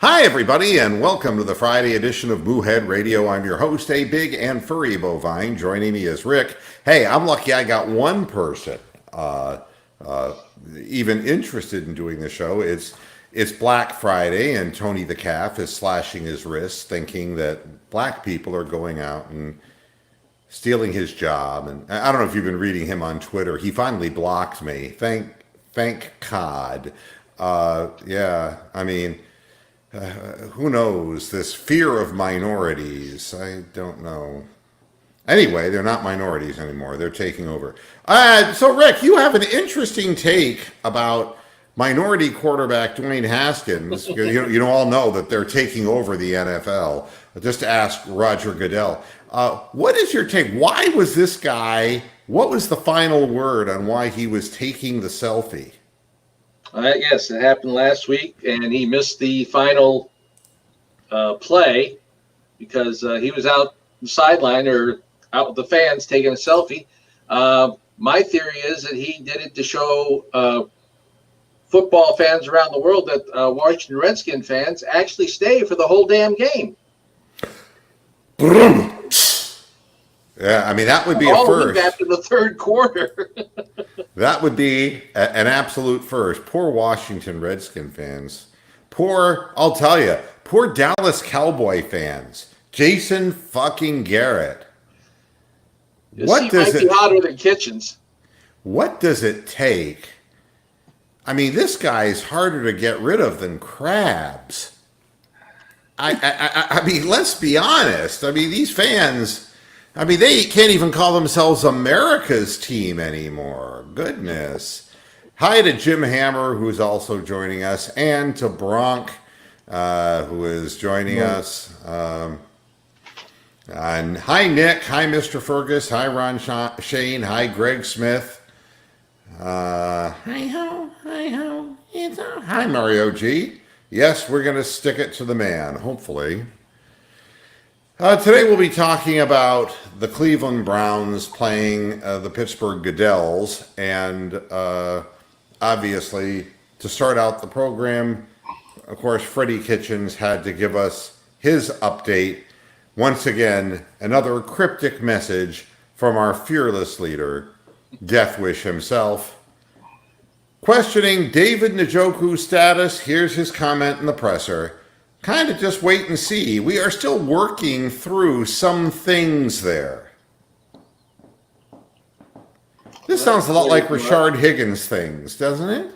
Hi, everybody, and welcome to the Friday edition of Moohead Radio. I'm your host, a big and furry bovine. Joining me is Rick. Hey, I'm lucky I got one person uh, uh, even interested in doing the show. It's Black Friday, and Tony the Calf is slashing his wrists, thinking that black people are going out and stealing his job. And I don't know if you've been reading him on Twitter. He finally blocked me. Thank God. Yeah, I mean. Who knows? This fear of minorities. I don't know. Anyway, they're not minorities anymore. They're taking over. So, Rick, you have an interesting take about minority quarterback Dwayne Haskins. You all know that they're taking over the NFL. Just ask Roger Goodell. What is your take? Why was this guy? What was the final word on why he was taking the selfie? Yes, it happened last week, and he missed the final play because he was out the sideline or out with the fans taking a selfie. My theory is that he did it to show football fans around the world that Washington Redskin fans actually stay for the whole damn game. Yeah, I mean, that would be a All first. after the third quarter. That would be an absolute first. Poor Washington Redskin fans. I'll tell you, poor Dallas Cowboy fans. Jason fucking Garrett. Might be hotter than Kitchens. What does it take? I mean, this guy is harder to get rid of than Krabs. I mean, let's be honest. I mean, these fans. I mean, they can't even call themselves America's team anymore. Goodness. Hi to Jim Hammer, who's also joining us, and to Bronk, who is joining us. And hi, Nick. Hi, Mr. Fergus. Hi, Ron Shane. Hi, Greg Smith. Hi-ho. Hi-ho. Hi, Mario G. Yes, we're going to stick it to the man, hopefully. Today we'll be talking about the Cleveland Browns playing the Pittsburgh Goodelles, and obviously, to start out the program, of course, Freddie Kitchens had to give us his update. Once again, another cryptic message from our fearless leader, Death Wish himself. Questioning David Njoku's status, here's his comment in the presser. Kind of just wait and see. We are still working through some things there. This sounds a lot like Rashard Higgins things, doesn't it?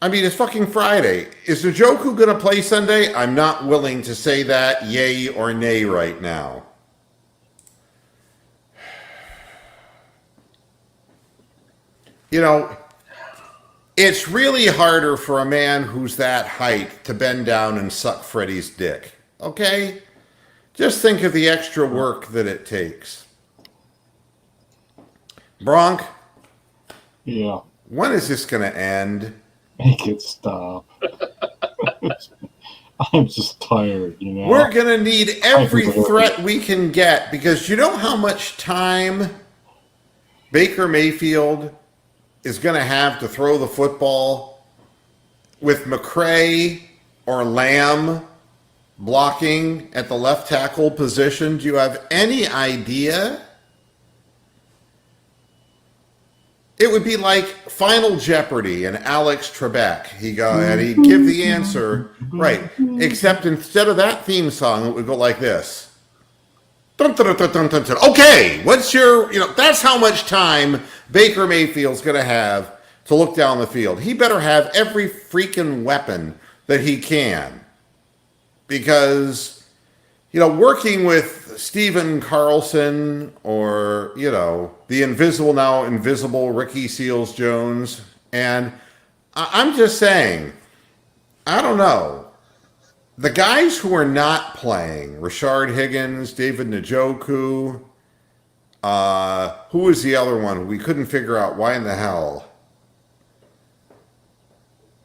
I mean, it's fucking Friday. Is Njoku going to play Sunday? I'm not willing to say that yay or nay right now. You know, it's really harder for a man who's that height to bend down and suck Freddie's dick. Okay? Just think of the extra work that it takes. Bronk? Yeah. When is this going to end? Make it stop. I'm just tired, you know. We're going to need every threat we can get because you know how much time Baker Mayfield is going to have to throw the football with McCray or Lamb blocking at the left tackle position? Do you have any idea? It would be like Final Jeopardy and Alex Trebek. He'd give the answer right, except instead of that theme song, it would go like this. Dun, dun, dun, dun, dun, dun. Okay, what's your, that's how much time Baker Mayfield's going to have to look down the field. He better have every freaking weapon that he can. Because, working with Steven Carlson or, the now invisible Ricky Seals-Jones, and I'm just saying, I don't know. The guys who are not playing, Rashard Higgins, David Njoku, who was the other one? We couldn't figure out why in the hell.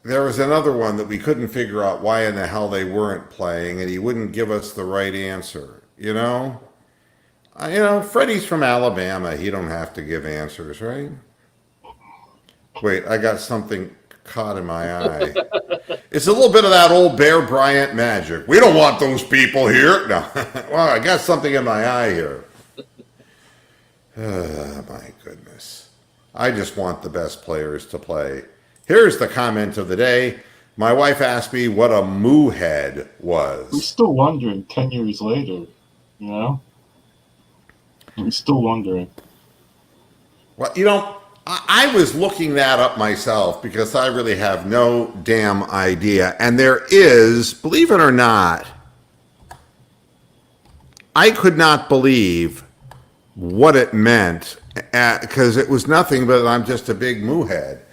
There was another one that we couldn't figure out why in the hell they weren't playing, and he wouldn't give us the right answer, Freddie's from Alabama. He don't have to give answers, right? Wait, I got something caught in my eye. It's a little bit of that old Bear Bryant magic. We don't want those people here. No. Well, I got something in my eye here. My goodness. I just want the best players to play. Here's the comment of the day. My wife asked me what a moo head We're was. still wondering 10 years later, you know? We're still wondering. Well, I was looking that up myself because I really have no damn idea. And there is, believe it or not, I could not believe what it meant because it was nothing but I'm just a big moo head.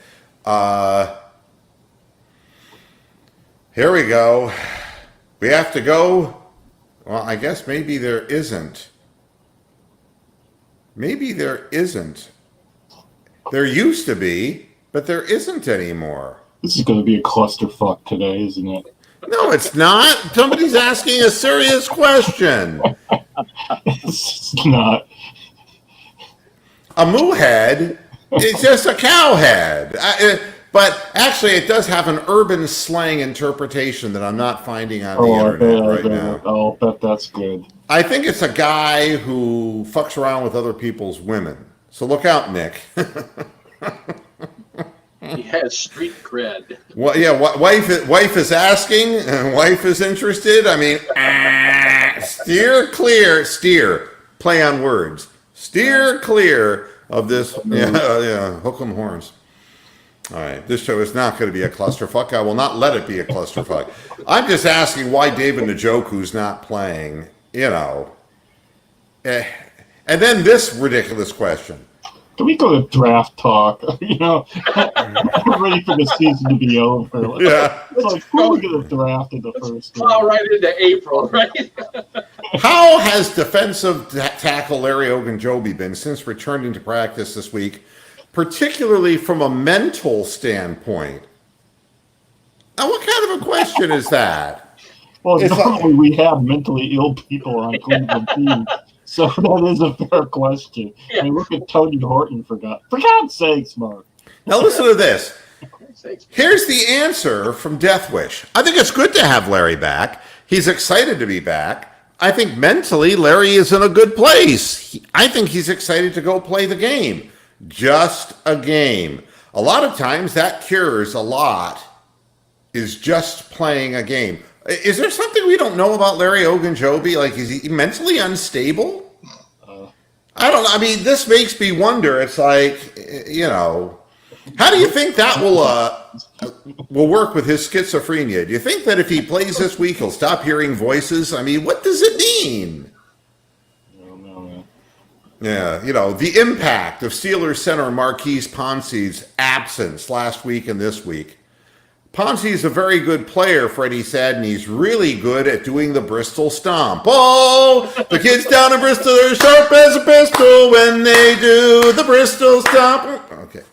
Here we go. We have to go. Well, I guess maybe there isn't. Maybe there isn't. There used to be, but there isn't anymore. This is going to be a clusterfuck today, isn't it? No, it's not. Somebody's asking a serious question. It's not. A moo head is just a cow head. But actually, it does have an urban slang interpretation that I'm not finding on the internet right now. I'll bet that's good. I think it's a guy who fucks around with other people's women. So look out, Nick. He has street cred. Well, yeah, wife is asking, and wife is interested. I mean, steer clear, play on words. Steer clear of this, hook 'em horns. All right, this show is not going to be a clusterfuck. I will not let it be a clusterfuck. I'm just asking why David Njoku's not playing, And then this ridiculous question. Can we go to draft talk? I'm ready for the season to be over. Yeah. It's like, who are we going to draft in the first Plow round? right into April, right? How has defensive tackle Larry Ogunjobi been since returning to practice this week, particularly from a mental standpoint? Now, what kind of a question is that? Well, It's normally we have mentally ill people on Cleveland teams, so that is a fair question. I mean, look at Tony Horton, for God's sakes, Mark. Now, listen to this. Here's the answer from Death Wish. I think it's good to have Larry back. He's excited to be back. I think mentally Larry is in a good place. I think he's excited to go play the game. Just a game. A lot of times that cures a lot, is just playing a game. Is there something we don't know about Larry Ogunjobi? Like, is he mentally unstable? I don't know. I mean, this makes me wonder. It's like, how do you think that will work with his schizophrenia? Do you think that if he plays this week, he'll stop hearing voices? I mean, what does it mean? I don't know, man. Yeah, the impact of Steelers center Marquise Pouncey's absence last week and this week. Pouncey's a very good player, Freddie said, and he's really good at doing the Bristol stomp. Oh, the kids down in Bristol are sharp as a pistol when they do the Bristol stomp. Okay.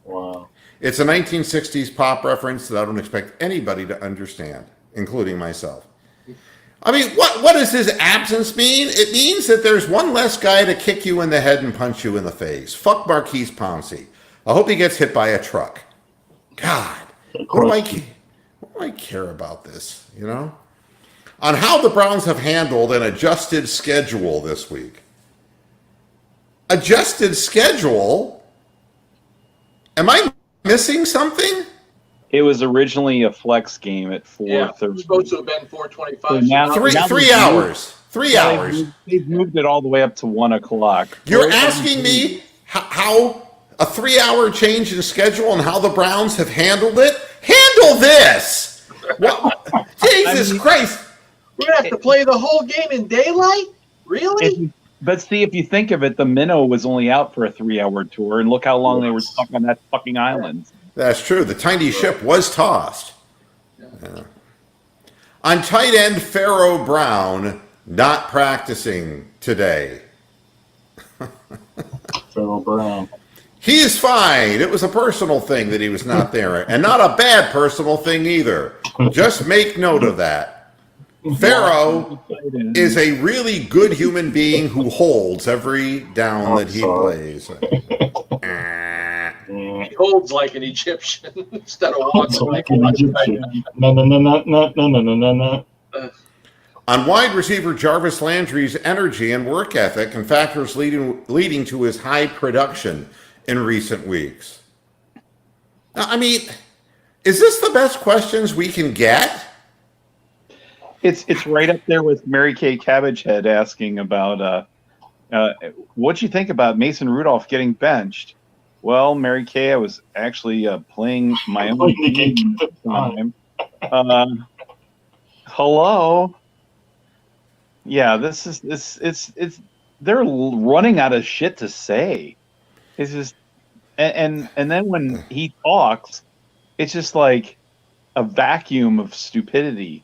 Wow. It's a 1960s pop reference that I don't expect anybody to understand, including myself. I mean, what does his absence mean? It means that there's one less guy to kick you in the head and punch you in the face. Fuck Marquise Pouncey. I hope he gets hit by a truck. God. What do I care about this, On how the Browns have handled an adjusted schedule this week. Adjusted schedule? Am I missing something? It was originally a flex game at 4:30. Yeah, it was supposed to have been 4:25. So now- Three hours. 3 hours. They've moved it all the way up to 1 o'clock. You're asking me how a 3-hour change in schedule and how the Browns have handled it? Handle this! What? Jesus Christ! We're gonna have to play the whole game in daylight? Really? But see, if you think of it, the minnow was only out for a 3-hour tour, and look how long they were stuck on that fucking island. That's true. The tiny ship was tossed. Yeah. On tight end, Pharaoh Brown not practicing today. Pharaoh Brown. He is fine. It was a personal thing that he was not there, and not a bad personal thing either. Just make note of that. Pharaoh is a really good human being who holds every down that he plays. Yeah. He holds like an Egyptian instead of walking So like like an Egyptian. No, no, no, no, no, no, no, no, no. On wide receiver Jarvis Landry's energy and work ethic and factors leading to his high production in recent weeks. Now, I mean, is this the best questions we can get? It's right up there with Mary Kay Cabbagehead asking about what'd you think about Mason Rudolph getting benched? Well, Mary Kay, I was actually playing my own Playing the game game at the time. Hello. Yeah, it's they're running out of shit to say. It's just and then when he talks, it's just like a vacuum of stupidity.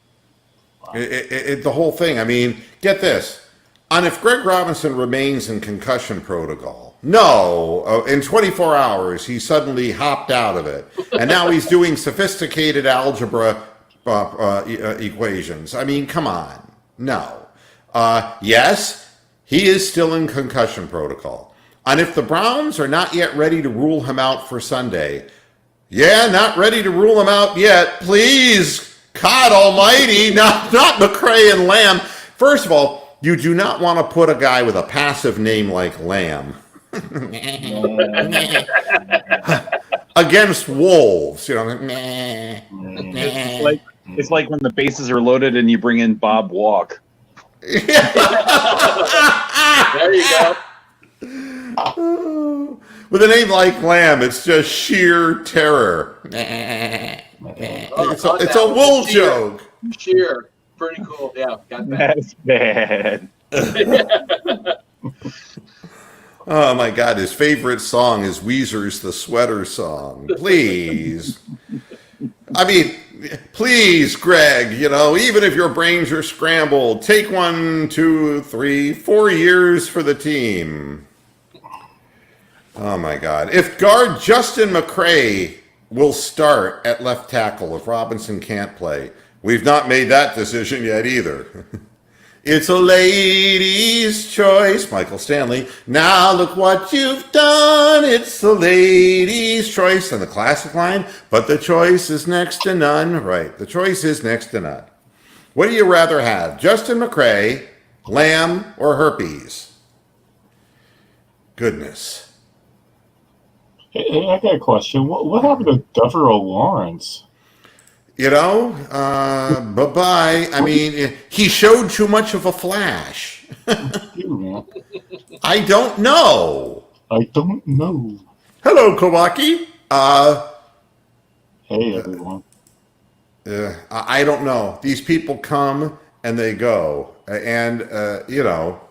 The whole thing. I mean, get this. On if Greg Robinson remains in concussion protocol, no, in 24 hours he suddenly hopped out of it, and now he's doing sophisticated algebra equations. I mean, come on, no. Yes, he is still in concussion protocol. And if the Browns are not yet ready to rule him out for Sunday, yeah, not ready to rule him out yet. Please, God Almighty, not McCray and Lamb. First of all, you do not want to put a guy with a passive name like Lamb against Wolves. You know, It's like when the bases are loaded and you bring in Bob Walk. There you go. with a name like Lamb, it's just sheer terror. It's a wool joke. Sheer. Pretty cool. Yeah, got that. That's bad. Oh my God, his favorite song is Weezer's The Sweater Song. Please. I mean, please, Greg, you know, even if your brains are scrambled, take 1, 2, 3, 4 years for the team. Oh my God. If guard Justin McCray will start at left tackle if Robinson can't play, we've not made that decision yet either. It's a lady's choice, Michael Stanley. Now look what you've done. It's a lady's choice. And the classic line, but the choice is next to none. Right, the choice is next to none. What do you rather have, Justin McCray, Lamb, or herpes? Goodness. Hey, I got a question. What happened to Devereaux Lawrence? You know, bye-bye. I mean, he showed too much of a flash. I don't know. I don't know. Hello, Kowaki. Hey, everyone. I don't know. These people come and they go. And, you know,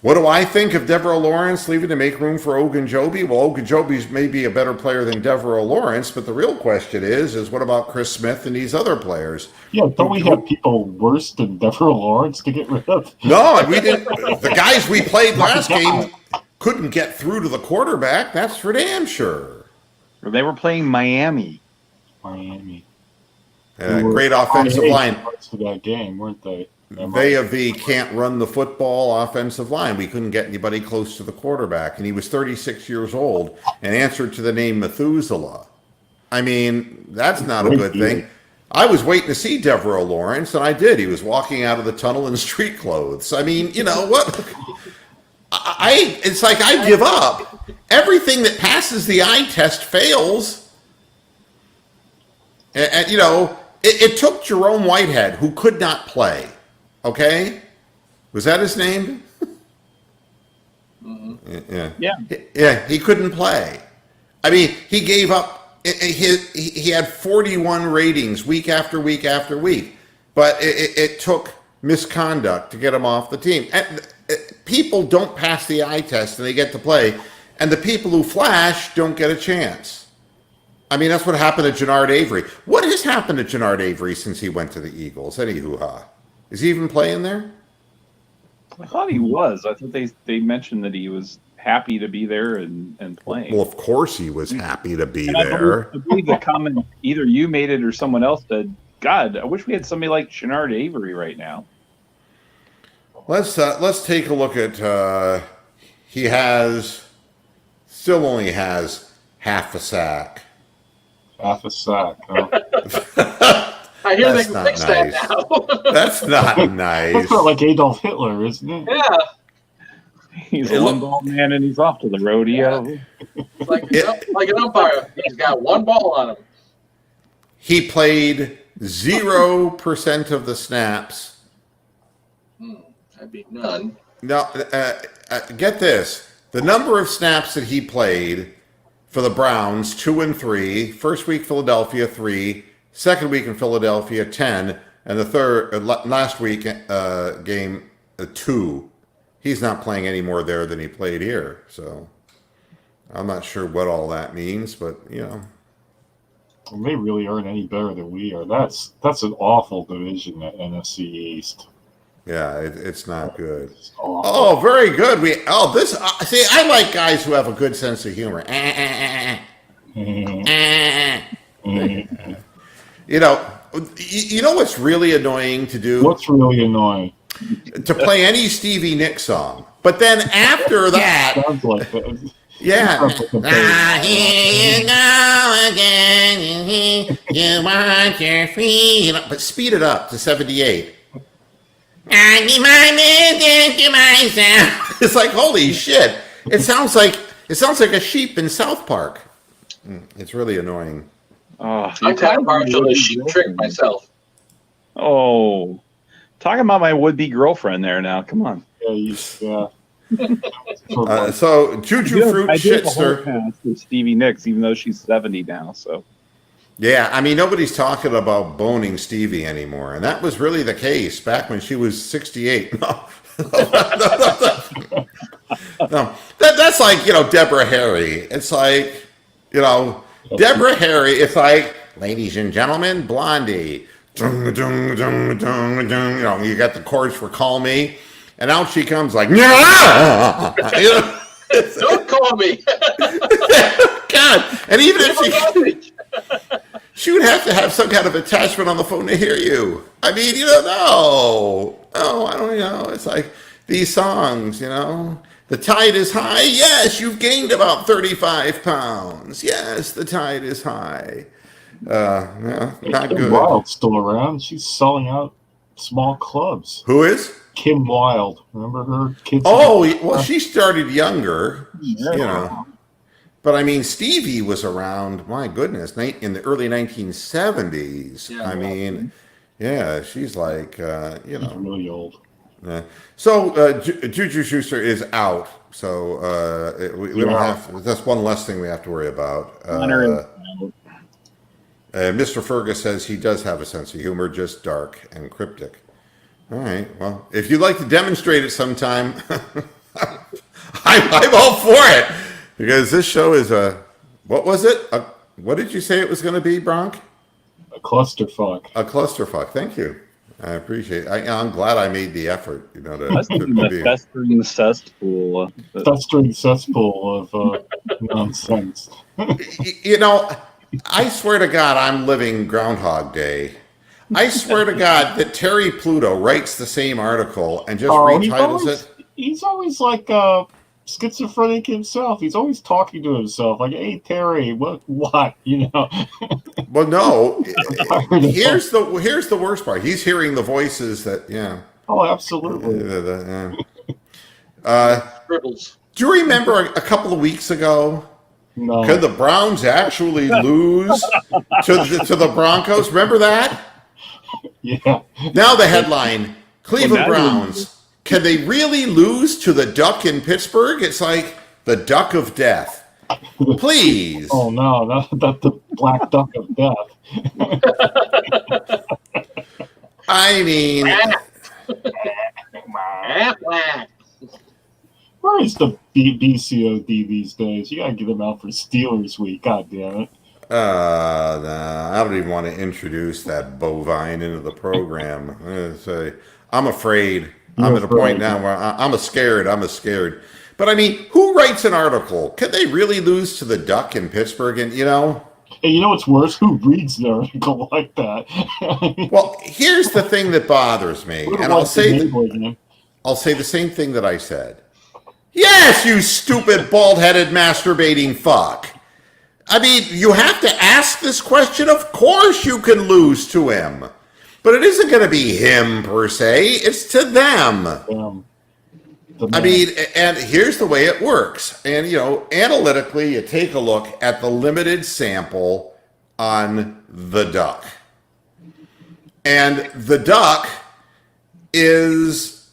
what do I think of Devereaux Lawrence leaving to make room for Ogunjobi? Well, Ogunjobi's maybe a better player than Devereaux Lawrence, but the real question is what about Chris Smith and these other players? Yeah, don't we have people worse than Devereaux Lawrence to get rid of? No, we didn't. The guys we played last game couldn't get through to the quarterback. That's for damn sure. They were playing Miami. Miami. Great offensive line. Parts of that game, weren't they? They of the can't run the football offensive line. We couldn't get anybody close to the quarterback. And he was 36 years old and answered to the name Methuselah. I mean, that's not a good thing. I was waiting to see Devereaux Lawrence, and I did. He was walking out of the tunnel in street clothes. I mean, you know what? It's like I give up. Everything that passes the eye test fails. And you know, it took Jerome Whitehead, who could not play. Okay? Was that his name? Mm-hmm. Yeah, he couldn't play. I mean, he gave up. He had 41 ratings week after week after week. But it took misconduct to get him off the team. And people don't pass the eye test and they get to play. And the people who flash don't get a chance. I mean, that's what happened to Jannard Avery. What has happened to Jannard Avery since he went to the Eagles? Any hoo-ha? Is he even playing there? I thought he was. I thought they mentioned that he was happy to be there and playing. Well, of course he was happy to be and there. I believe the comment, either you made it or someone else said, God, I wish we had somebody like Jannard Avery right now. Let's take a look at he still only has half a sack. Half a sack. Huh? I hear they That's can not fix nice. that now. That's not That's nice. not like Adolf Hitler, isn't it? Yeah, He's a one ball man and he's off to the rodeo. it's like an umpire. He's got one ball on him. He played 0% of the snaps. That'd be none. Now, get this. The number of snaps that he played for the Browns, 2 and 3. First week, Philadelphia, 3. Second week in Philadelphia, 10. And the last week game, 2. He's not playing any more there than he played here. So I'm not sure what all that means, but, you know. And they really aren't any better than we are. That's an awful division, that NFC East. Yeah, it's not good. It's awful. Oh, very good. See, I like guys who have a good sense of humor. You know what's really annoying to do? What's really annoying? To play any Stevie Nicks song. But then after that, Sounds like that. yeah. Sounds like a Ah, here you go again. You want your freedom. But speed it up to 78. I need my minute to myself. It's like, holy shit. It sounds like a sheep in South Park. It's really annoying. Oh, I'm kind of partial to sheep trick myself. Oh, talking about my would-be girlfriend there now. Come on. Yeah. So Juju Fruit I did the whole Shitster. pass with Stevie Nicks, even though she's 70 now. So Yeah, I mean, nobody's talking about boning Stevie anymore. And that was really the case back when she was 68. No. No. That's like, Deborah Harry. It's like, Deborah Harry, it's like, ladies and gentlemen, Blondie. Dung, dung, dung, dung, dung. You got the chords for Call Me. And out she comes like, "Nyah!" Don't call me. God. And even if she would have to have some kind of attachment on the phone to hear you. I mean, no. Oh, I don't know. It's like these songs, The tide is high. Yes, you've gained about 35 pounds. Yes, the tide is high. Yeah, not Kim good. Wilde's still around. She's selling out small clubs. Who is? Kim Wilde. Remember her? Kids. Oh, well, she started younger, Yeah. But I mean, Stevie was around, my goodness, in the early 1970s. Yeah. I mean, yeah, she's like, She's really old. Yeah. So Juju Schuster is out. So we don't have. That's one less thing we have to worry about. Mr. Fergus says he does have a sense of humor, just dark and cryptic. All right. Well, if you'd like to demonstrate it sometime, I'm all for it, because this show is what was it? What did you say it was going to be, Bronk? A clusterfuck. A clusterfuck. Thank you. I appreciate it. I'm glad I made the effort, I was thinking the festering cesspool. Festering cesspool of nonsense. I swear to God, I'm living Groundhog Day. I swear to God that Terry Pluto writes the same article and just retitles it. He's always like schizophrenic himself. He's always talking to himself, like, "Hey Terry, what?" Well, no. Here's the worst part. He's hearing the voices that, yeah. Oh, absolutely. Scribbles. Do you remember a couple of weeks ago? No. Could the Browns actually lose to the Broncos? Remember that? Yeah. Now the headline: Cleveland Well, Browns. Can they really lose to the Duck in Pittsburgh? It's like the Duck of Death. Please. Oh no, not the Black Duck of Death. I mean, Where is the BCOD these days? You gotta get them out for Steelers week. God damn it. nah, I don't even want to introduce that bovine into the program. I'm afraid. I'm at a point now where I'm scared. But I mean, who writes an article? Can they really lose to the Duck in Pittsburgh? And Hey, you know what's worse? Who reads an article like that? well, here's the thing that bothers me, and I'll say the same thing that I said. Yes, you stupid bald-headed masturbating fuck. I mean, you have to ask this question. Of course you can lose to him. But it isn't going to be him per se. It's to them. I mean, and here's the way it works. And, analytically, you take a look at the limited sample on the Duck. And the Duck is,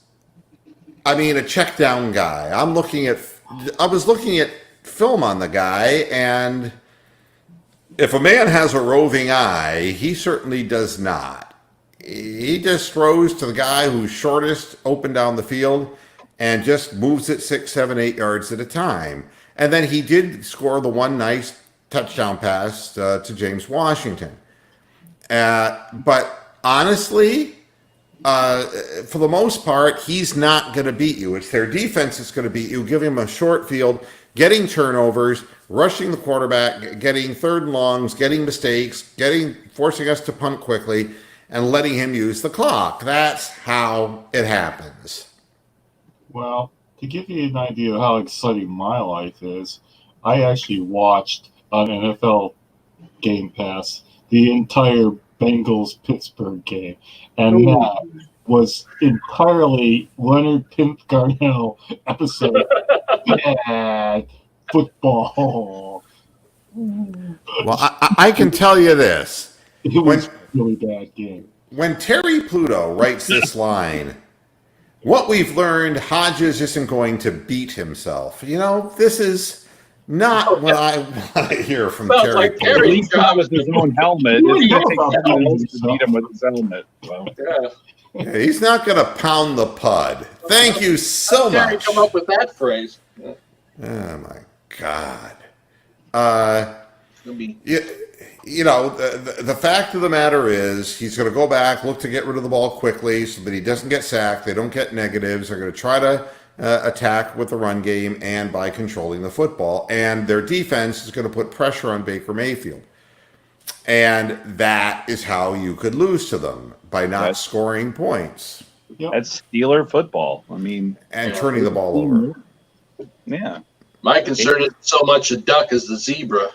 a check down guy. I was looking at film on the guy, and if a man has a roving eye, he certainly does not. He just throws to the guy who's shortest open down the field and just moves it 6, 7, 8 yards at a time. And then he did score the one nice touchdown pass to James Washington. But honestly, for the most part, he's not going to beat you. It's their defense that's going to beat you, giving him a short field, getting turnovers, rushing the quarterback, getting third and longs, getting mistakes, forcing us to punt quickly, and letting him use the clock. That's how it happens. Well, to give you an idea of how exciting my life is, I actually watched on NFL Game Pass the entire Bengals-Pittsburgh game. And that was entirely Leonard Pimp Garnell episode. Bad football. Well, I can tell you this. It was a really bad game. When Terry Pluto writes this line, what we've learned, Hodges isn't going to beat himself. This is not what I want to hear from Terry like Pluto. At least not with his own helmet. It's going to take someone else to beat him with his helmet. Well, Yeah. He's not going to pound the pud. Thank you so Terry much. come up with that phrase. Yeah. Oh, my God. It's gonna be The fact of the matter is he's going to go back, look to get rid of the ball quickly so that he doesn't get sacked. They don't get negatives. They're going to try to attack with the run game and by controlling the football. And their defense is going to put pressure on Baker Mayfield. And that is how you could lose to them, by not scoring points. Yep. that's Steeler football. And turning the ball over. Yeah. my concern isn't so much the duck as the zebra.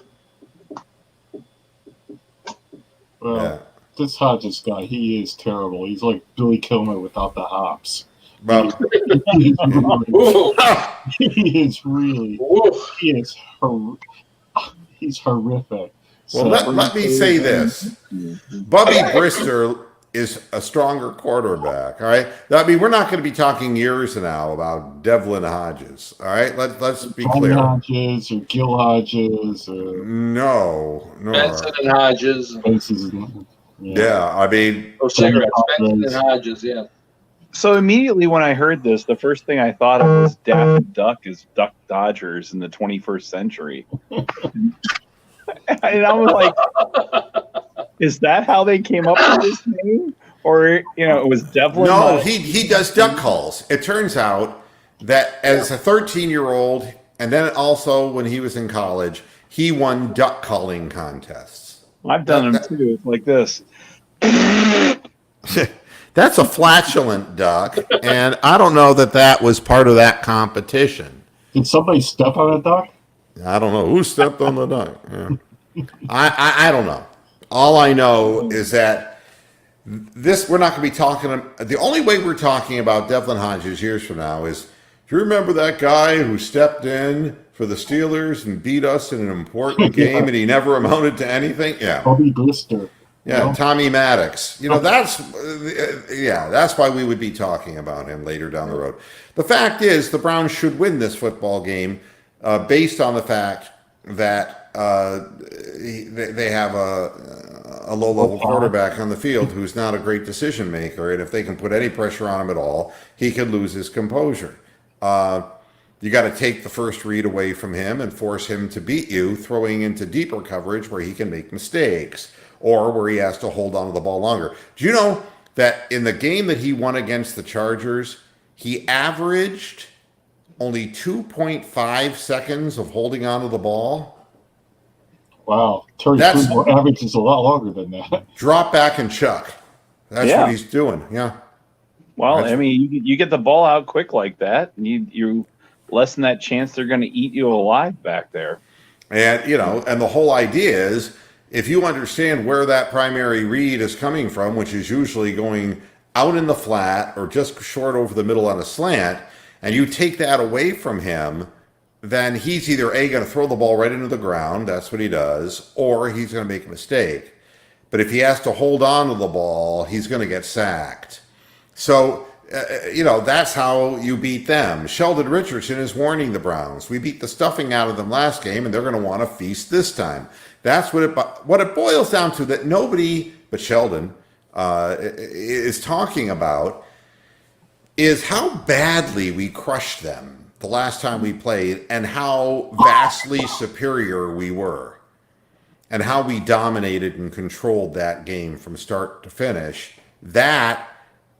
Well, Yeah. this Hodges guy, he is terrible. He's like Billy Kilmer without the hops. Well, Ooh, He is really, ooh. he's horrific. well, let me say this. Bubby Brister is a stronger quarterback, all right? We're not going to be talking years now about Devlin Hodges, all right? Let's be Tom clear. Hodges or Gil Hodges or No. Benson and Hodges. Yeah, Oh, cigarettes. Benson and Hodges, yeah. So immediately when I heard this, the first thing I thought of was Daffy Duck is Duck Dodgers in the 21st century. And I was like, is that how they came up with this name? Or, it was Devlin? No, he does duck calls. It turns out that as a 13-year-old, and then also when he was in college, he won duck calling contests. I've done them too. It's like this. That's a flatulent duck, and I don't know that was part of that competition. Did somebody step on a duck? I don't know who stepped on the duck. Yeah. I don't know. All I know is that we're not going to be talking. The only way we're talking about Devlin Hodges years from now is, do you remember that guy who stepped in for the Steelers and beat us in an important game and he never amounted to anything? Yeah. Bobby Blister. Yeah, Tommy Maddox. That's why we would be talking about him later down the road. The fact is, the Browns should win this football game based on the fact that they have a low-level quarterback on the field who's not a great decision maker, and if they can put any pressure on him at all, he could lose his composure. You got to take the first read away from him and force him to beat you, throwing into deeper coverage where he can make mistakes, or where he has to hold on to the ball longer. Do you know that in the game that he won against the Chargers, he averaged only 2.5 seconds of holding on to the ball? Wow. Terry Frumo averages a lot longer than that. Drop back and chuck. That's what he's doing, yeah. Well, you get the ball out quick like that, and you lessen that chance they're going to eat you alive back there. And, and the whole idea is if you understand where that primary read is coming from, which is usually going out in the flat or just short over the middle on a slant, and you take that away from him, then he's either A, going to throw the ball right into the ground, that's what he does, or he's going to make a mistake. But if he has to hold on to the ball, he's going to get sacked. So, that's how you beat them. Sheldon Richardson is warning the Browns. We beat the stuffing out of them last game, and they're going to want to feast this time. That's what it boils down to, that nobody but Sheldon is talking about, is how badly we crushed them the last time we played and how vastly superior we were and how we dominated and controlled that game from start to finish. That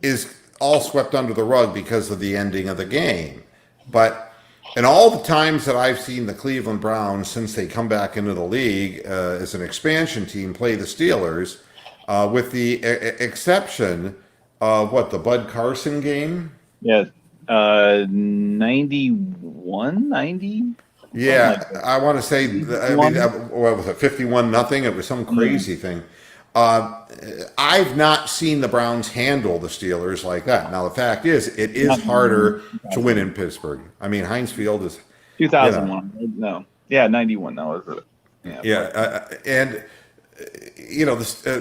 is all swept under the rug because of the ending of the game. But in all the times that I've seen the Cleveland Browns since they come back into the league as an expansion team play the Steelers, with the exception of the Bud Carson game? Yeah, 91, 90? Yeah, I want to say, what was it, 51-0? It was some crazy thing. I've not seen the Browns handle the Steelers like that. Now, the fact is, it is harder to win in Pittsburgh. I mean, Heinz Field is... 2001. No. Yeah, 91. That was it. Yeah.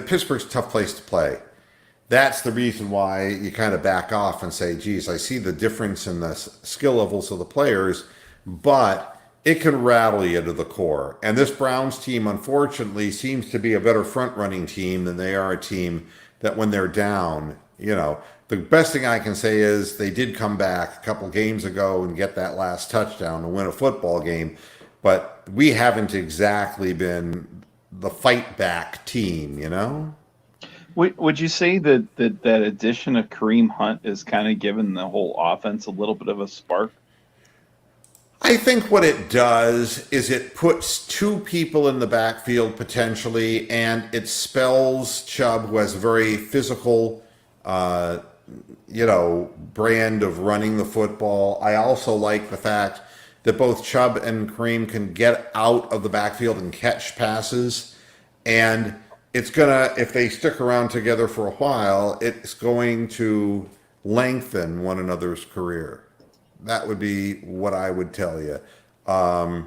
Pittsburgh's a tough place to play. That's the reason why you kind of back off and say, geez, I see the difference in the skill levels of the players, but it can rattle you to the core. And this Browns team, unfortunately, seems to be a better front-running team than they are a team that when they're down, the best thing I can say is they did come back a couple games ago and get that last touchdown to win a football game, but we haven't exactly been the fight-back team, Would you say that addition of Kareem Hunt is kind of given the whole offense a little bit of a spark? I think what it does is it puts two people in the backfield potentially, and it spells Chubb, who has a very physical, brand of running the football. I also like the fact that both Chubb and Kareem can get out of the backfield and catch passes, and it's gonna, if they stick around together for a while, it's going to lengthen one another's career. That would be what I would tell you. Hunt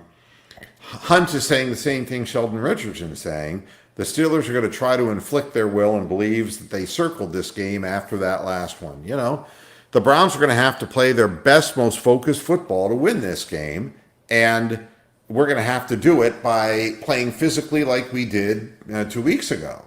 is saying the same thing Sheldon Richardson is saying. The Steelers are going to try to inflict their will and believes that they circled this game after that last one. The Browns are going to have to play their best, most focused football to win this game. And we're going to have to do it by playing physically like we did 2 weeks ago.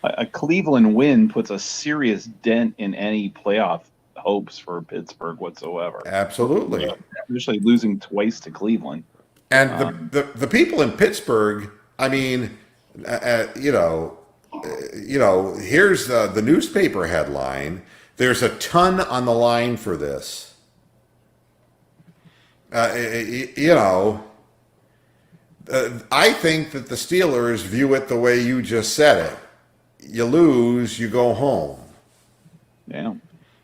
A Cleveland win puts a serious dent in any playoff hopes for Pittsburgh whatsoever. Absolutely. Especially losing twice to Cleveland. And the people in Pittsburgh, I mean, here's the newspaper headline. There's a ton on the line for this. I think that the Steelers view it the way you just said it. You lose, you go home. Yeah.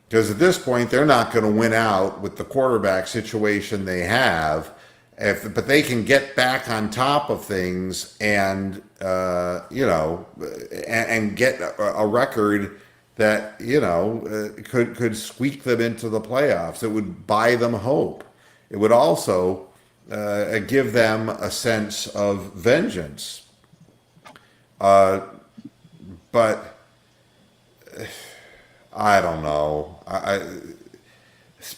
Because at this point, they're not going to win out with the quarterback situation they have. But they can get back on top of things and, and get a record that, could squeak them into the playoffs. It would buy them hope. It would also give them a sense of vengeance. But I don't know.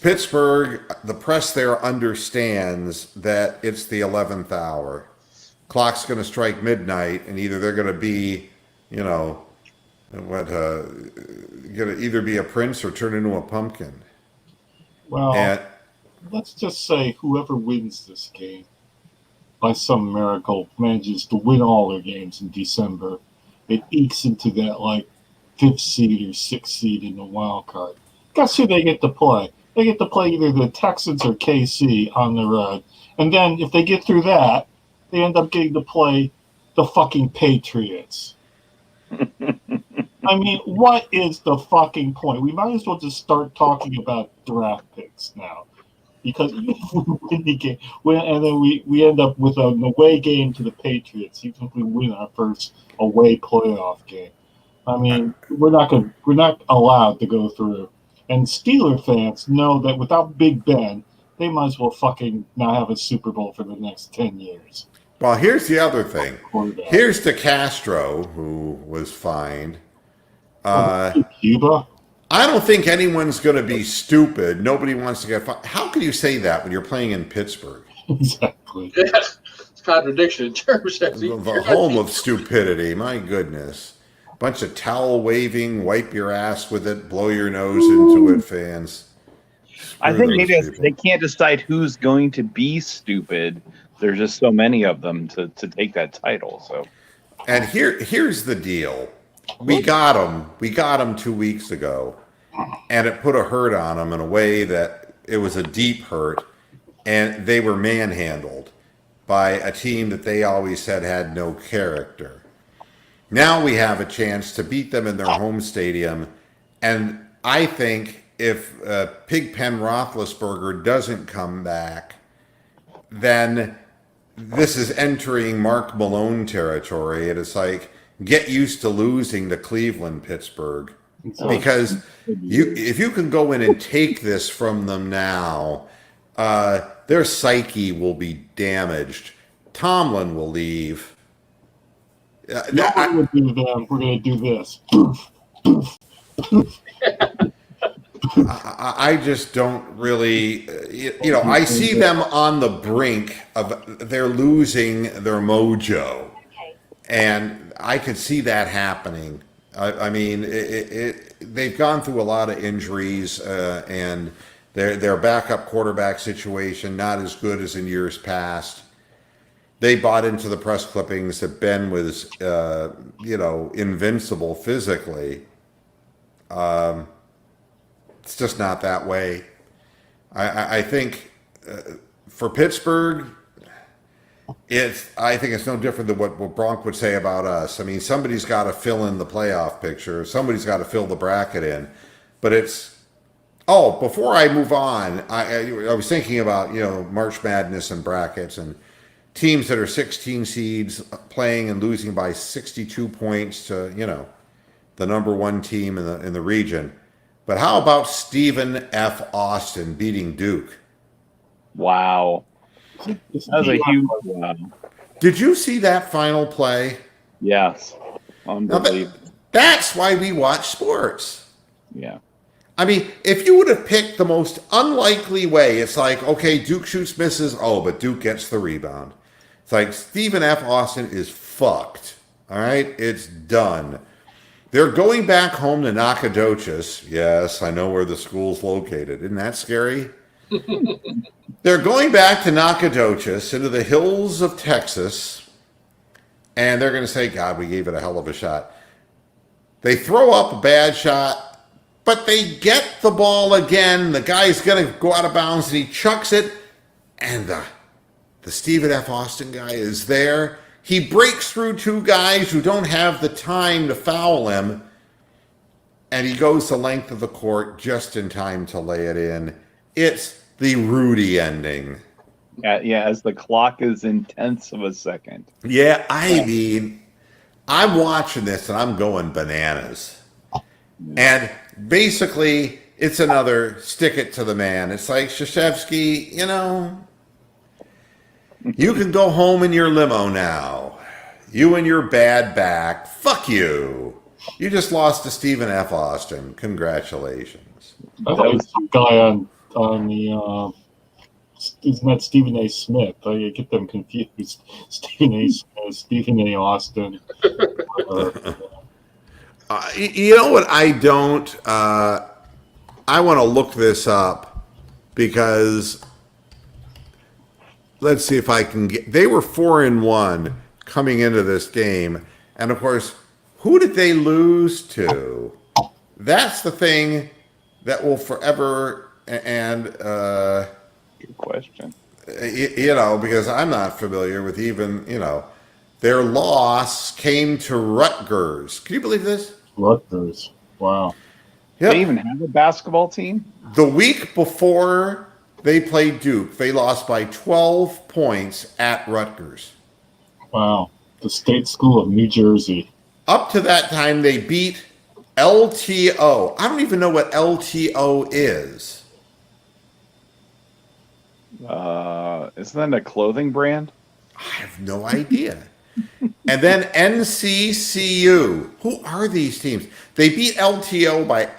Pittsburgh, the press there understands that it's the 11th hour. Clock's going to strike midnight, and either they're going to be, going to either be a prince or turn into a pumpkin. Well, let's just say whoever wins this game, by some miracle, manages to win all their games in December, it ekes into that, 5th seed or 6th seed in the wild card. Guess who they get to play? They get to play either the Texans or KC on the road. And then if they get through that, they end up getting to play the fucking Patriots. I mean, what is the fucking point? We might as well just start talking about draft picks now. because even if we win the game, and then we end up with an away game to the Patriots, even if we win our first away playoff game. I mean, we're not allowed to go through. And Steeler fans know that without Big Ben, they might as well fucking not have a Super Bowl for the next 10 years. Well, here's the other thing. Here's De Castro, who was fined. Cuba? I don't think anyone's going to be stupid. Nobody wants to get fined. How can you say that when you're playing in Pittsburgh? Exactly. Yeah, it's a contradiction in terms of The home of stupidity. My goodness. Bunch of towel waving, wipe your ass with it, blow your nose into it, fans. I think maybe they can't decide who's going to be stupid. There's just so many of them to take that title. So, and here's the deal: we got him 2 weeks ago, and it put a hurt on them in a way that it was a deep hurt, and they were manhandled by a team that they always said had no character. Now we have a chance to beat them in their home stadium, and I think if Pigpen Roethlisberger doesn't come back, then this is entering Mark Malone territory. And it's like, get used to losing to Cleveland, Pittsburgh. Because if you can go in and take this from them now, their psyche will be damaged. Tomlin will leave. No one will do that. We're going to do this. I just don't really, I see them on the brink of they're losing their mojo, and I could see that happening. I mean, they've gone through a lot of injuries, and their backup quarterback situation not as good as in years past. They bought into the press clippings that Ben was, invincible physically. It's just not that way. I think for Pittsburgh, I think it's no different than what Bronk would say about us. I mean, somebody's got to fill in the playoff picture. Somebody's got to fill the bracket in. But before I move on, I was thinking about, March Madness and brackets and teams that are 16 seeds playing and losing by 62 points to, the number one team in the region. But how about Stephen F. Austin beating Duke? Wow. That was a huge wow. Did you see that final play? Yes. Unbelievable. That's why we watch sports. Yeah. I mean, if you would have picked the most unlikely way, it's like, okay, Duke shoots, misses. Oh, but Duke gets the rebound. It's like Stephen F. Austin is fucked. All right? It's done. They're going back home to Nacogdoches. Yes, I know where the school's located. Isn't that scary? They're going back to Nacogdoches into the hills of Texas, and they're going to say, God, we gave it a hell of a shot. They throw up a bad shot, but they get the ball again. The guy's going to go out of bounds, and he chucks it, and the Stephen F. Austin guy is there. He breaks through two guys who don't have the time to foul him, and he goes the length of the court just in time to lay it in. It's the Rudy ending. Yeah, as the clock is in tenths of a second. Yeah, I mean, I'm watching this and I'm going bananas. And basically, it's another stick it to the man. It's like, Krzyzewski, you can go home in your limo now. You and your bad back. Fuck you. You just lost to Stephen F. Austin. Congratulations. I thought it was some guy on the isn't that Stephen A. Smith? I get them confused. Stephen A. Smith, Stephen A. Austin. You know what I don't? I want to look this up because let's see if I can get. They were 4-1 coming into this game, and of course, who did they lose to? That's the thing that will forever. And good question. Because I'm not familiar with even their loss came to Rutgers. Can you believe this? Rutgers. Wow. Yep. They even have a basketball team? The week before they played Duke. They lost by 12 points at Rutgers. Wow. The State School of New Jersey. Up to that time, they beat LTO. I don't even know what LTO is. Isn't that a clothing brand? I have no idea. And then NCCU. Who are these teams? They beat LTO by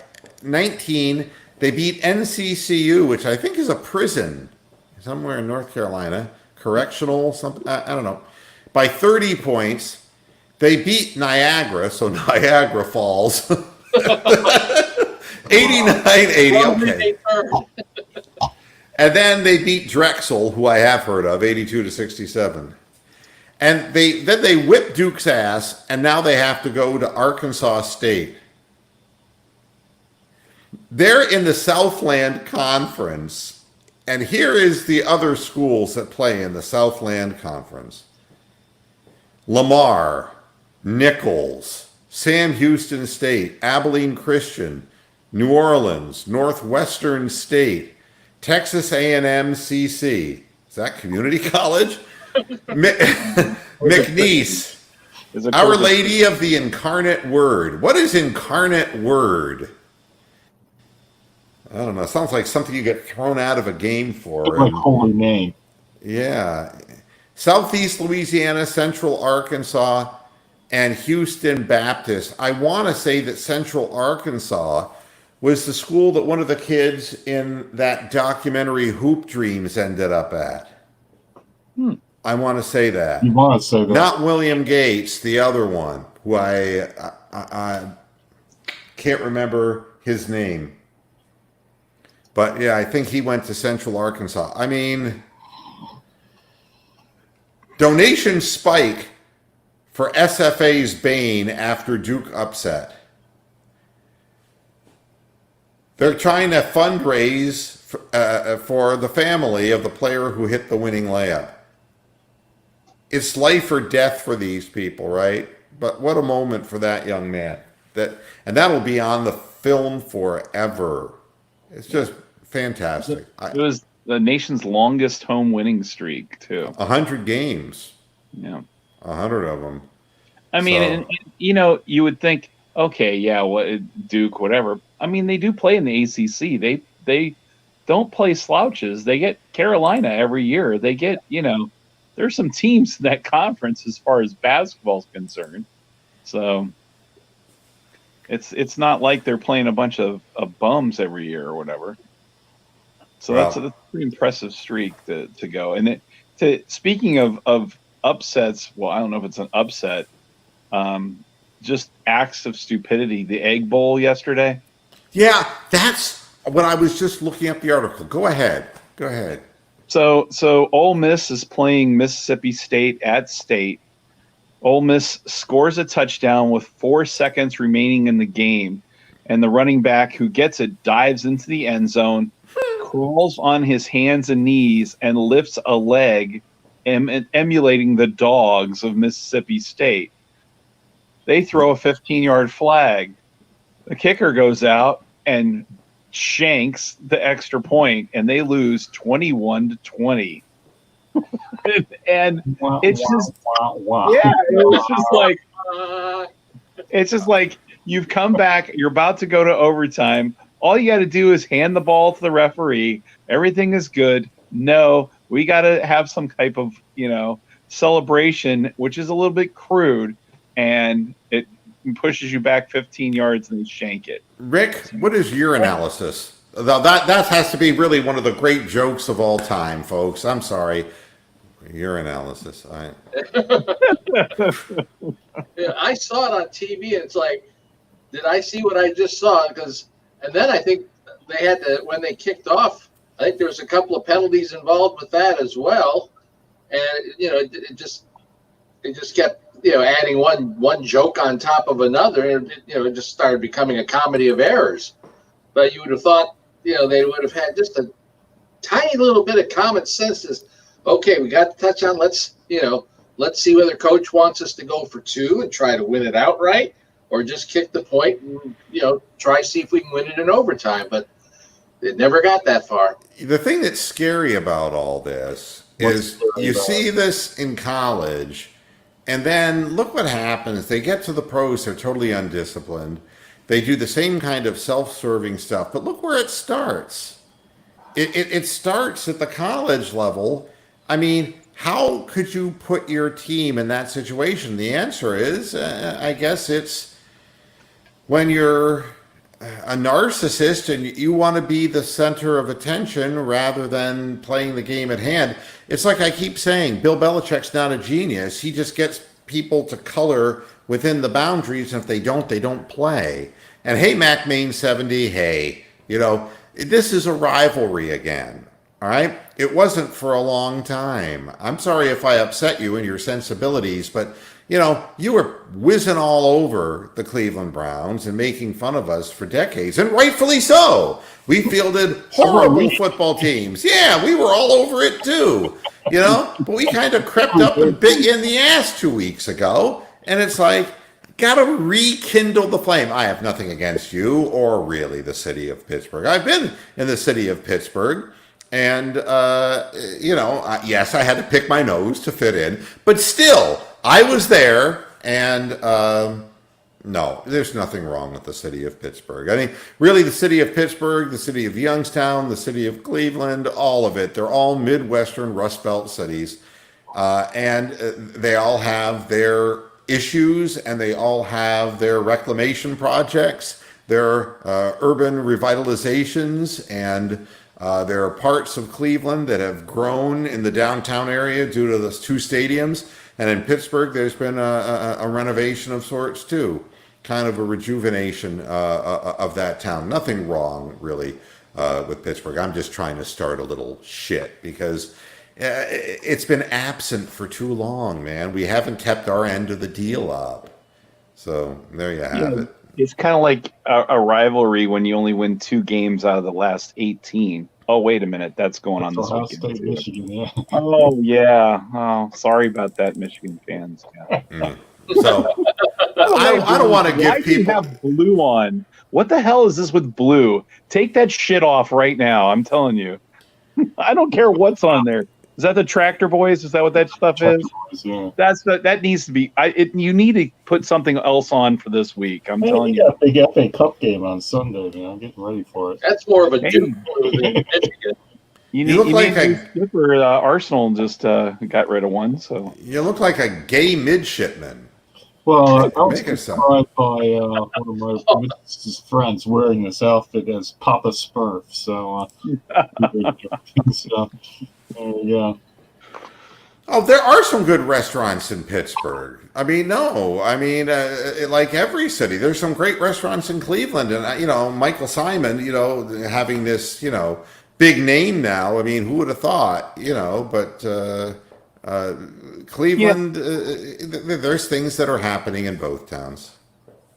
19. They beat NCCU, which I think is a prison somewhere in North Carolina, correctional, something, I don't know, by 30 points. They beat Niagara, so Niagara Falls. 89-80. Okay. And then they beat Drexel, who I have heard of, 82-67. And then they whipped Duke's ass, and now they have to go to Arkansas State. They're in the Southland Conference, and here is the other schools that play in the Southland Conference. Lamar, Nichols, Sam Houston State, Abilene Christian, New Orleans, Northwestern State, Texas A&M CC. Is that community college? McNeese. Our Lady of the Incarnate Word. What is Incarnate Word? I don't know. It sounds like something you get thrown out of a game for. Like holy name. Yeah. Southeast Louisiana, Central Arkansas, and Houston Baptist. I want to say that Central Arkansas was the school that one of the kids in that documentary Hoop Dreams ended up at. I want to say that. You want to say that. Not William Gates, the other one, who I can't remember his name. But yeah, I think he went to Central Arkansas. I mean, donations spike for SFA's Bane after Duke upset. They're trying to fundraise for the family of the player who hit the winning layup. It's life or death for these people, right? But what a moment for that young man. And that'll be on the film forever. It's just fantastic. It was the nation's longest home winning streak, too. 100 games. Yeah. 100 of them. I mean, and, you would think, okay, yeah, Duke, whatever. I mean, they do play in the ACC. They don't play slouches. They get Carolina every year. They get, there's some teams in that conference as far as basketball's concerned. So it's not like they're playing a bunch of bums every year or whatever. So that's a pretty impressive streak to go. And speaking of upsets, well, I don't know if it's an upset, just acts of stupidity. The Egg Bowl yesterday. Yeah, that's when I was just looking up the article. Go ahead. So Ole Miss is playing Mississippi State at State. Ole Miss scores a touchdown with 4 seconds remaining in the game, and the running back who gets it dives into the end zone, crawls on his hands and knees, and lifts a leg, emulating the dogs of Mississippi State. They throw a 15-yard flag. The kicker goes out and shanks the extra point, and they lose 21-20. And it's just, yeah, it's just like you've come back, you're about to go to overtime. All you got to do is hand the ball to the referee. Everything is good. No, we got to have some type of, celebration, which is a little bit crude, and it pushes you back 15 yards and they shank it. Rick, what is your analysis? That has to be really one of the great jokes of all time, folks. I'm sorry. Your analysis. Yeah, I saw it on TV, and it's like, did I see what I just saw? And then I think they had to, when they kicked off, I think there was a couple of penalties involved with that as well. And, it just kept, adding one joke on top of another, and, it just started becoming a comedy of errors. But you would have thought, they would have had just a tiny little bit of common sense. Okay, we got the touchdown. Let's see whether coach wants us to go for 2 and try to win it outright, or just kick the point and, try to see if we can win it in overtime. But It never got that far. The thing that's scary about all this What's is scary you about see this in college, and then look what happens. They get to the pros, they're totally undisciplined. They do the same kind of self serving stuff, but look where it starts. It starts at the college level. I mean, how could you put your team in that situation? The answer is, I guess it's when you're a narcissist and you want to be the center of attention rather than playing the game at hand. It's like I keep saying, Bill Belichick's not a genius. He just gets people to color within the boundaries, and if they don't play. And hey, Mac Main 70, hey, this is a rivalry again. All right? It wasn't for a long time. I'm sorry if I upset you in your sensibilities, but you were whizzing all over the Cleveland Browns and making fun of us for decades, and rightfully so. We fielded horrible football teams. Yeah, we were all over it too, but we kind of crept up and bit you in the ass 2 weeks ago, and it's like, got to rekindle the flame. I have nothing against you or really the city of Pittsburgh. I've been in the city of Pittsburgh. And, yes, I had to pick my nose to fit in, but still, I was there, and no, there's nothing wrong with the city of Pittsburgh. I mean, really, the city of Pittsburgh, the city of Youngstown, the city of Cleveland, all of it, they're all Midwestern Rust Belt cities, and they all have their issues, and they all have their reclamation projects, their urban revitalizations, and there are parts of Cleveland that have grown in the downtown area due to those two stadiums. And in Pittsburgh, there's been a renovation of sorts, too. Kind of a rejuvenation of that town. Nothing wrong, really, with Pittsburgh. I'm just trying to start a little shit because it's been absent for too long, man. We haven't kept our end of the deal up. So there you have it. It's kind of like a rivalry when you only win 2 games out of the last 18. Oh, wait a minute. That's going on this Ohio weekend. State, Michigan, yeah. Oh, yeah. Oh, sorry about that, Michigan fans. Yeah. So I don't want to give Why do you people. have blue on? What the hell is this with blue? Take that shit off right now. I'm telling you. I don't care what's on there. Is that the Tractor Boys? Is that what that stuff is? Yeah. That needs to be. You need to put something else on for this week. I'm telling you. They got a Cup game on Sunday, man. I'm getting ready for it. That's more of a Hey. Duke than Michigan. You look need like a skipper. Arsenal just got rid of one. So You look like a gay midshipman. Well, I was Make it sound. described by one of my friends wearing this outfit as Papa Smurf. So, so there you go. Oh, there are some good restaurants in Pittsburgh. I mean, like every city, there's some great restaurants in Cleveland, and Michael Simon, having this, big name now. I mean, who would have thought, But Cleveland, there's things that are happening in both towns.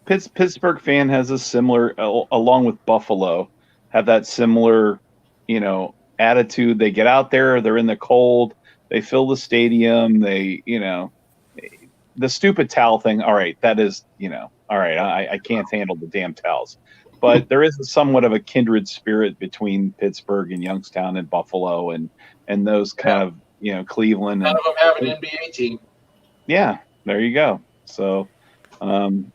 Pittsburgh fan has a similar, along with Buffalo, have that similar, attitude. They get out there, they're in the cold, they fill the stadium, they, the stupid towel thing. All right, that is, all right, I can't handle the damn towels. But there is somewhat of a kindred spirit between Pittsburgh and Youngstown and Buffalo and those kind of, Cleveland. None of them have an NBA team. Yeah, there you go. So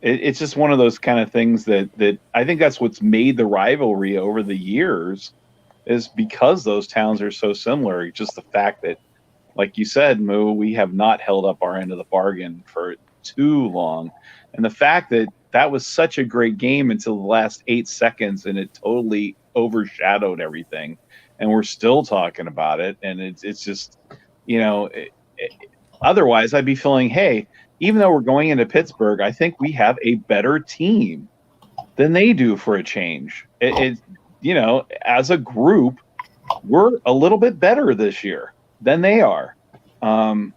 it's just one of those kind of things that I think that's what's made the rivalry over the years is because those towns are so similar. Just the fact that, like you said, Moo, we have not held up our end of the bargain for too long. And the fact that was such a great game until the last 8 seconds and it totally overshadowed everything. And we're still talking about it. And it's just, otherwise I'd be feeling, hey, even though we're going into Pittsburgh, I think we have a better team than they do for a change. As a group, we're a little bit better this year than they are. That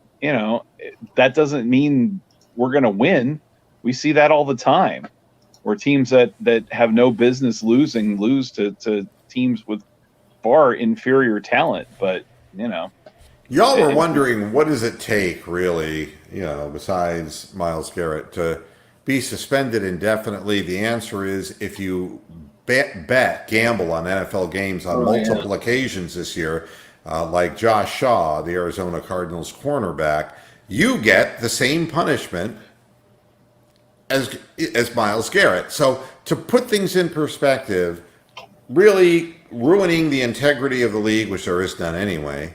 doesn't mean we're going to win. We see that all the time where teams that have no business lose to teams with far inferior talent. But, Y'all were wondering, what does it take, really, besides Myles Garrett, to be suspended indefinitely? The answer is, if you gamble on NFL games on Oh, yeah. multiple occasions this year, like Josh Shaw, the Arizona Cardinals cornerback, you get the same punishment as Myles Garrett. So to put things in perspective, really ruining the integrity of the league, which there is none anyway,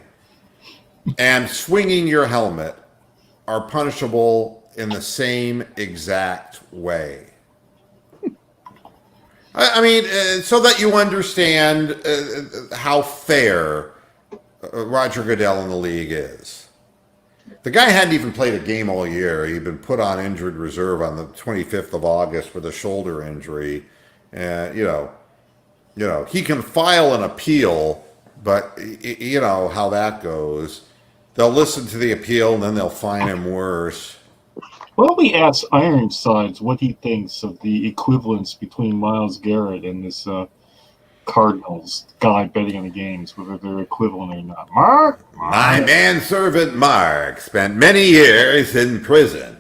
and swinging your helmet are punishable in the same exact way. I mean, so that you understand how fair Roger Goodell in the league is. The guy hadn't even played a game all year. He'd been put on injured reserve on the 25th of August with a shoulder injury. And, he can file an appeal, but you know how that goes. They'll listen to the appeal and then they'll fine him worse. Why don't we ask Ironsides what he thinks of the equivalence between Myles Garrett and this Cardinals guy betting on the games, whether they're equivalent or not. Mark? My manservant Mark spent many years in prison.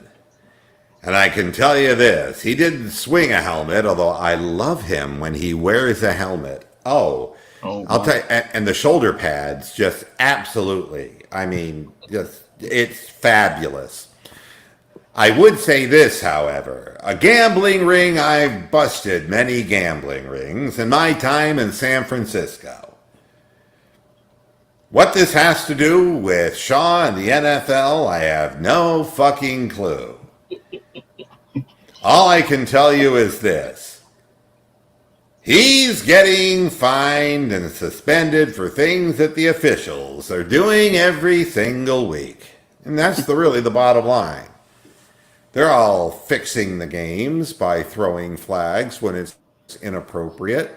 And I can tell you this, he didn't swing a helmet, although I love him when he wears a helmet. I'll tell you, and the shoulder pads, just absolutely. I mean, it's fabulous. I would say this, however, a gambling ring, I've busted many gambling rings in my time in San Francisco. What this has to do with Shaw and the NFL, I have no fucking clue. All I can tell you is this. He's getting fined and suspended for things that the officials are doing every single week. And that's really the bottom line. They're all fixing the games by throwing flags when it's inappropriate.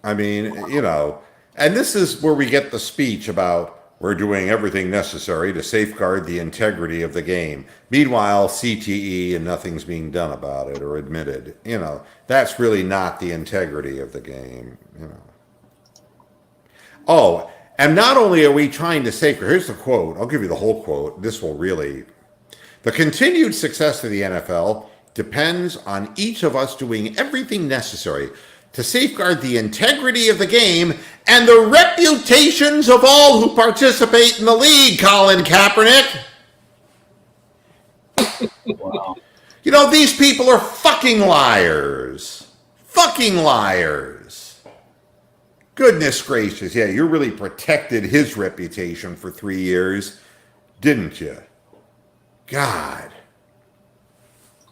I mean, and this is where we get the speech about we're doing everything necessary to safeguard the integrity of the game. Meanwhile, CTE and nothing's being done about it or admitted. That's really not the integrity of the game. Oh, and not only are we trying to safeguard, here's the quote. I'll give you the whole quote. This will really... The continued success of the NFL depends on each of us doing everything necessary to safeguard the integrity of the game and the reputations of all who participate in the league, Colin Kaepernick. Wow. These people are fucking liars. Fucking liars. Goodness gracious. Yeah, you really protected his reputation for 3 years, didn't you? God.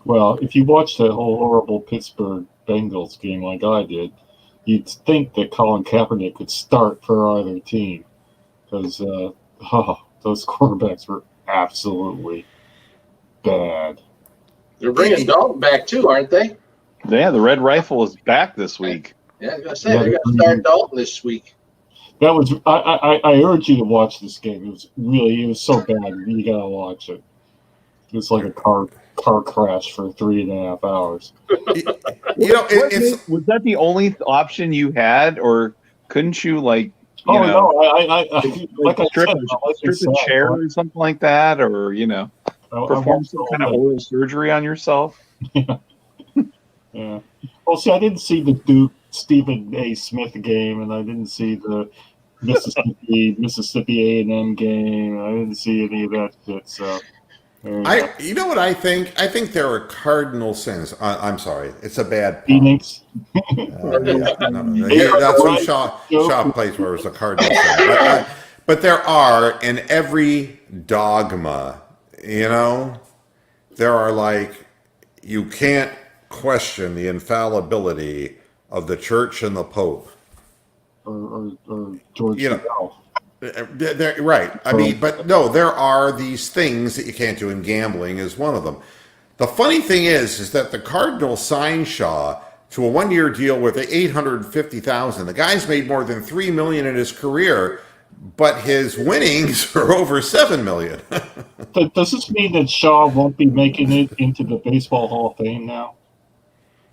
Well, if you watch that whole horrible Pittsburgh Bengals game like I did, you'd think that Colin Kaepernick could start for either team. Because those quarterbacks were absolutely bad. They're bringing Dalton back too, aren't they? Yeah, the Red Rifle is back this week. Yeah, I was gonna say they're gonna start Dalton this week. That was I urge you to watch this game. It was so bad. You gotta watch it. It's like a car crash for 3.5 hours. Was that the only option you had, or couldn't you I strip a chair or something like that, or perform some kind of oral surgery on yourself? Yeah. Well, see, I didn't see the Duke Stephen A. Smith game, and I didn't see the Mississippi A&M game. I didn't see any of that shit. So. You know what I think? I think there are cardinal sins. I'm sorry, it's a bad pun. Phoenix. That's what Shaw plays where it's a cardinal sin. But there are in every dogma, there are you can't question the infallibility of the church and the Pope. Or George Goodell. Right. I mean, but no, there are these things that you can't do, and gambling is one of them. The funny thing is that the Cardinals signed Shaw to a 1-year deal with $850,000. The guy's made more than $3 million in his career, but his winnings are over $7 million. Does this mean that Shaw won't be making it into the Baseball Hall of Fame now?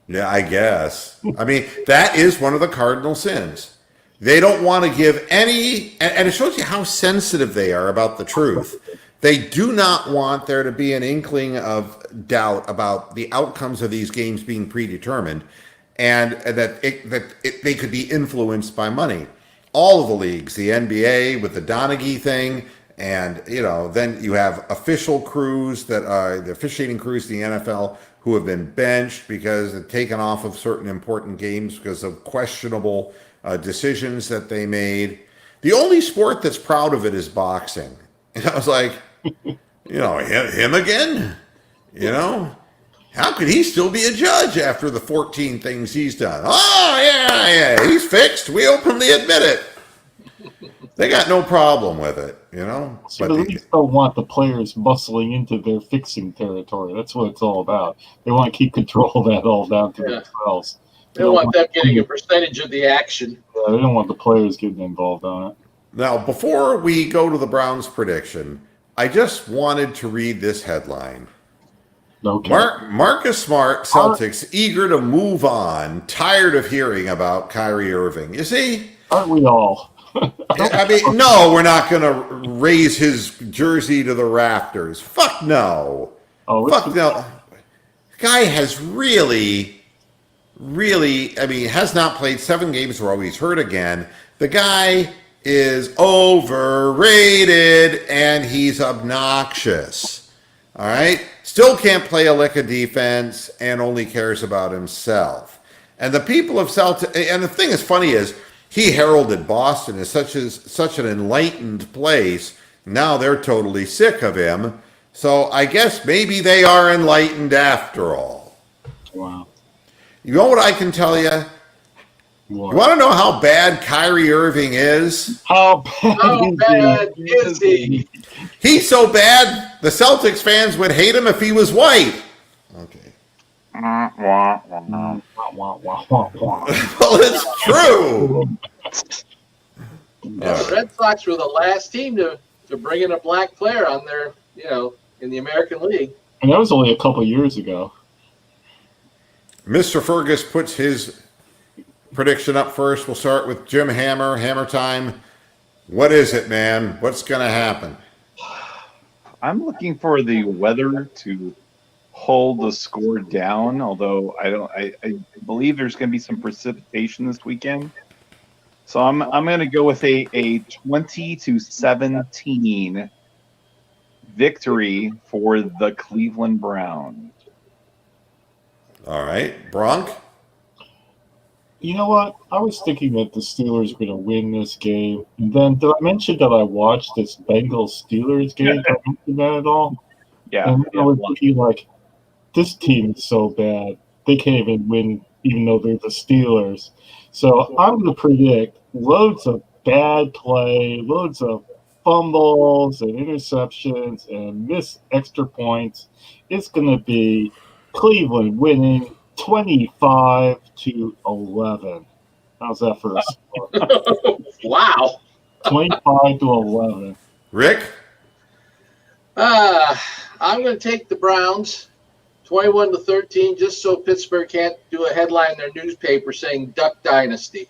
Yeah, I guess. I mean, that is one of the cardinal sins. They don't want to give any, and it shows you how sensitive they are about the truth. They do not want there to be an inkling of doubt about the outcomes of these games being predetermined. and they could be influenced by money. All of the leagues, the NBA with the Donaghy thing, and then you have official crews that are the officiating crews in the NFL who have been benched because they're taken off of certain important games because of questionable decisions that they made. The only sport that's proud of it is boxing. And I was like, him again? How could he still be a judge after the 14 things he's done? Oh, yeah, he's fixed. We openly admit it. They got no problem with it, So the leagues don't want the players bustling into their fixing territory. That's what it's all about. They want to keep control of that all down to themselves. They don't want them getting a percentage of the action. Yeah, they don't want the players getting involved on it. Now, before we go to the Browns prediction, I just wanted to read this headline. Okay. Marcus Smart, Celtics, eager to move on, tired of hearing about Kyrie Irving. You see? Aren't we all? I mean, no, we're not going to raise his jersey to the rafters. Fuck no. Fuck no. Guy has really, has not played 7 games in a row. He's hurt again. The guy is overrated and he's obnoxious. All right? Still can't play a lick of defense and only cares about himself. And the people of Celtic, and the thing is funny is, he heralded Boston as such an enlightened place. Now they're totally sick of him. So I guess maybe they are enlightened after all. Wow. You know what I can tell you? What? You want to know how bad Kyrie Irving is? How bad is he? He's so bad, the Celtics fans would hate him if he was white. Okay. Well, it's true. The Red Sox were the last team to bring in a black player on their, in the American League. And that was only a couple years ago. Mr. Fergus puts his prediction up first. We'll start with Jim Hammer. Hammer time. What is it, man? What's going to happen? I'm looking for the weather to hold the score down, although I believe there's going to be some precipitation this weekend. So I'm going to go with a 20-17 victory for the Cleveland Browns. All right. Bronk? You know what? I was thinking that the Steelers were going to win this game. And then did I mention that I watched this Bengals-Steelers game? Did I mention that at all? Yeah. And I was thinking, this team is so bad. They can't even win, even though they're the Steelers. So I'm going to predict loads of bad play, loads of fumbles and interceptions and missed extra points. It's going to be Cleveland winning 25-11. How's that for a score? Wow. 25-11. Rick? I'm going to take the Browns 21-13, just so Pittsburgh can't do a headline in their newspaper saying Duck Dynasty.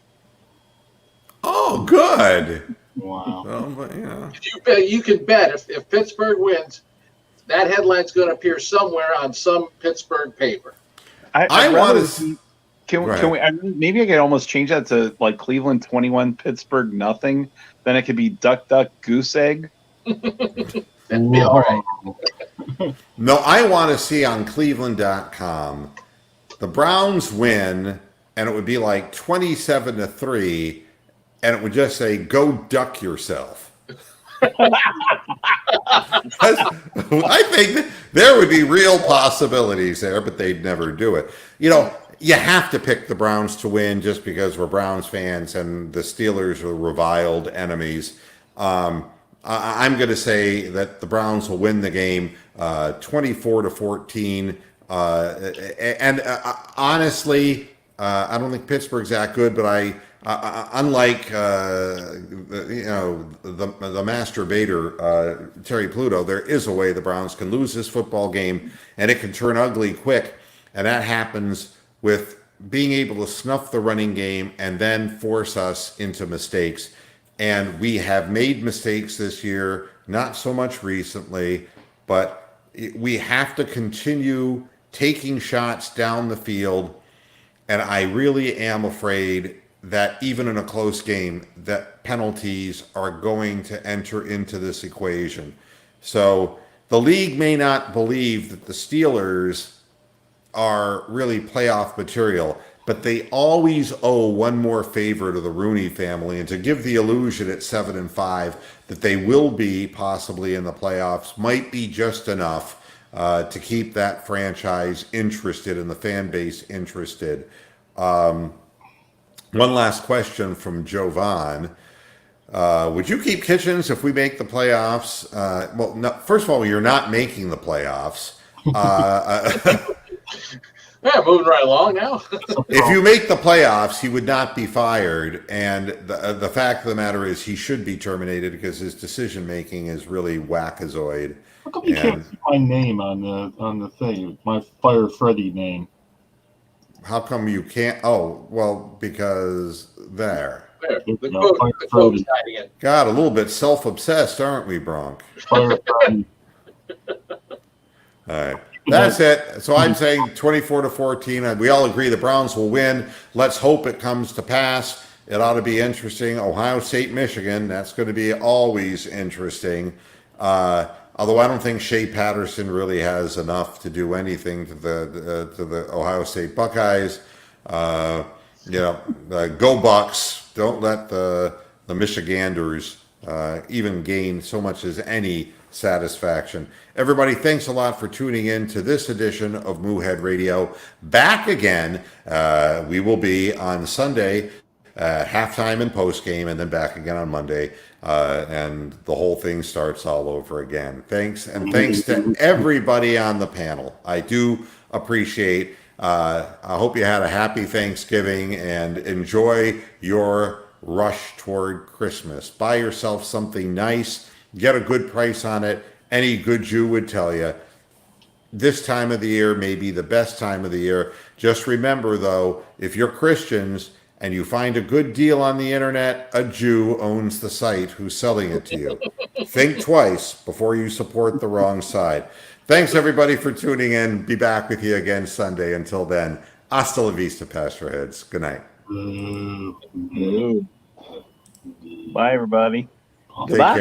Oh, good. Wow. Well, but, yeah. You can bet if Pittsburgh wins, that headline's going to appear somewhere on some Pittsburgh paper. I want to. Can we? Maybe I could almost change that to Cleveland 21, Pittsburgh nothing. Then it could be Duck Goose Egg. That'd be all right. No, I want to see on Cleveland.com the Browns win, and it would be 27-3, and it would just say, "Go duck yourself." I think there would be real possibilities there, but they'd never do it. You have to pick the Browns to win just because we're Browns fans and the Steelers are reviled enemies. I'm going to say that the Browns will win the game 24-14. Honestly, I don't think Pittsburgh's that good, but unlike the masturbator Terry Pluto, there is a way the Browns can lose this football game, and it can turn ugly quick, and that happens with being able to snuff the running game and then force us into mistakes. And we have made mistakes this year, not so much recently, but we have to continue taking shots down the field And I really am afraid that even in a close game, that penalties are going to enter into this equation. So the league may not believe that the Steelers are really playoff material, but they always owe one more favor to the Rooney family, and to give the illusion at 7-5 that they will be possibly in the playoffs might be just enough to keep that franchise interested and the fan base interested. One last question from Jovan. Would you keep Kitchens if we make the playoffs? Well, no, first of all, you're not making the playoffs. Yeah, moving right along now. If you make the playoffs, he would not be fired. And the fact of the matter is he should be terminated because his decision making is really wackazoid. How come you can't see my name on the thing? My Fire Freddy name. How come you can't? Oh, well, because there. There, the No, quote's hiding it. God, a little bit self-obsessed, aren't we, Bronk? Fire Freddy. All right. That's it. So I'm saying 24-14. We all agree the Browns will win. Let's hope it comes to pass. It ought to be interesting. Ohio State, Michigan. That's going to be always interesting. Although I don't think Shea Patterson really has enough to do anything to the Ohio State Buckeyes. Go Bucks. Don't let the Michiganders even gain so much as any satisfaction. Everybody, thanks a lot for tuning in to this edition of Moohead Radio. Back again, we will be on Sunday, halftime and postgame, and then back again on Monday, and the whole thing starts all over again. Thanks to everybody on the panel. I do appreciate. I hope you had a happy Thanksgiving and enjoy your rush toward Christmas. Buy yourself something nice. Get a good price on it. Any good Jew would tell you this time of the year may be the best time of the year. Just remember, though, if you're Christians and you find a good deal on the internet, a Jew owns the site who's selling it to you. Think twice before you support the wrong side. Thanks, everybody, for tuning in. Be back with you again Sunday. Until then, hasta la vista, Pastorheads. Good night. Bye, everybody. Take care.